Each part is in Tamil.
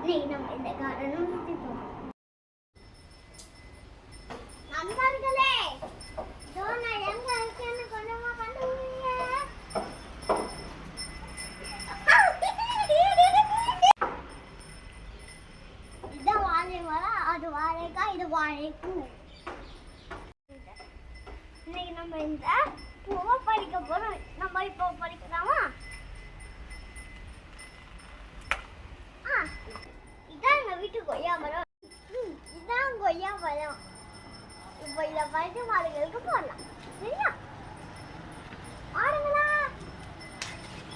இன்னைக்கு நம்ம இந்த காரணம் சுத்தி போறோம். நண்பர்களே, ஜோனா எங்க இருக்குன்னு கொஞ்சமா கண்டுபிடிங்க. இது வாழை மரம், அது வாழைக்காய், இது வாழைப்பூ. இன்னைக்கு நம்ம இந்த பூவை பறிக்க போறோம். நம்ம இப்போ பறிக்கலாமா? இதான் எங்க வீட்டு கொய்யா மரம். இதான் கொய்யா மரம். இப்போ இதை பறித்து மாடுகளுக்கு போடலாம். சரியா? மாடுங்களா,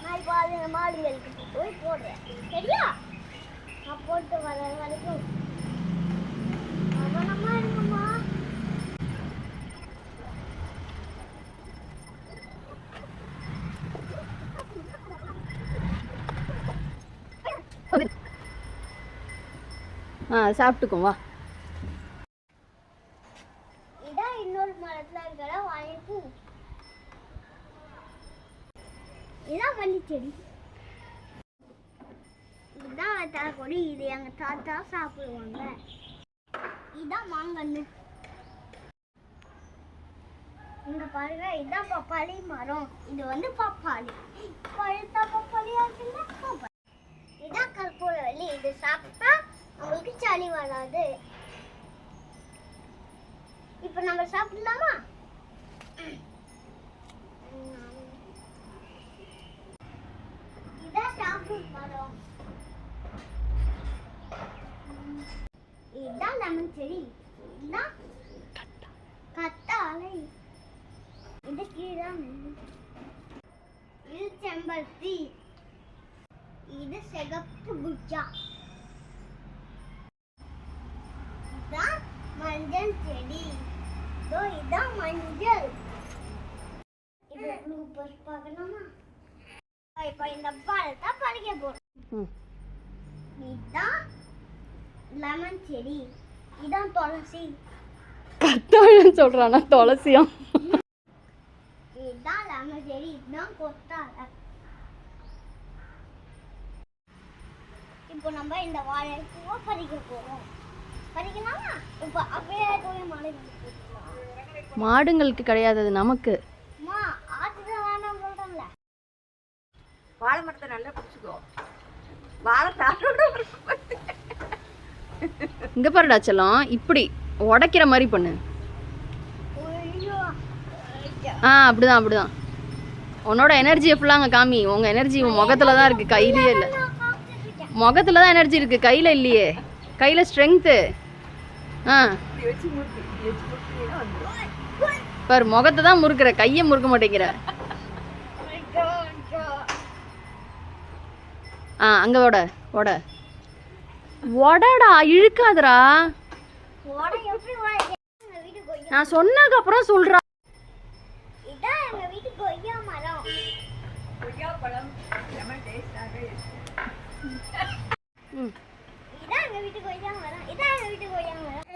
நான் இப்போ அது மாடுகளுக்கு போய் போடுறேன். சரியா? நான் போட்டு வர வரைக்கும் கவனமா இருக்குமா? சாப்பிட்டுக்கும் வா. இதான் இன்னொரு மரத்துல இருக்கிற வாழைப்பூ. இதான் வள்ளி செடி. இதுதான் வெத்தலை கொடி. இது எங்க தாத்தா சாப்பிடுவாங்க. இதான் மாங்கன்னு. இங்க பாருங்க, இதான் பப்பாளி மரம். இது வந்து பப்பாளி. பழுத்த பப்பாளியா இருக்குல்ல, பப்பாளி. இதான் கற்பூரவள்ளி. இது சாப்பிட்டா உங்களுக்கு சளி வராது. இப்போ நம்ம சாப்பிடலாமா? இதான் சாப்பிடும் மரம். இதுதான் லெமன் செடி. இதுதான் கத்தாழை. இது கீழே. இது செம்பருத்தி. இது சிகப்பு குச்சா. இதான் மஞ்சள் செடி. இதான் மஞ்சள். இது ப்ளூ பர்ஸ் பார்க்கலாமா? இப்போ இந்த பழத்தை பறிக்க போறோம். இதான் லெமன் செடி. இதான் துளசி. கத்தாழன்னு சொல்றானா துளசியா? இதான் லெமன் செடி. இதுதான் கொத்தாழை. இப்போ நம்ம இந்த வாழைப்பூவை பறிக்க போறோம். பறிக்கலாமா? இப்போ அப்படியே போய் மாடுங்களுக்கு கிடையாது, அது நமக்கு. அம்மா, ஆத்துக்கு வேணாம் சொல்றேன்ல. வாழை மரத்தை நல்லா பிடிச்சிக்கோ. வாழை தாட்டோட இங்க பாருடா செல்லம், இப்படி உடைக்கிற மாதிரி பண்ணு. அப்படிதான் அப்படிதான். உன்னோட எனர்ஜியை ஃபுல்லாக அங்கே காமி. உங்கள் எனர்ஜி முகத்துல தான் இருக்குது, கையிலேயே இல்லை. முகத்துல தான் எனர்ஜி இருக்குது, கையில் இல்லையே. கையில் ஸ்ட்ரென்த்து. பாரு, முகத்தை தான் முறுக்கிற, கையை முறுக்க மாட்டேங்கிற. அங்கே ஓட ஓட உடடா, இழுக்காதரா. நான் சொன்னதுக்கு அப்புறம் சொல்றா. இதான் எங்க வீட்டு கொய்யா மரம். கொய்யா பழம் லெமன் டேஸ்டாக இருக்கு. இதான் எங்க வீட்டு கொய்யா மரம். இதான் எங்க வீட்டு கொய்யா மரம்.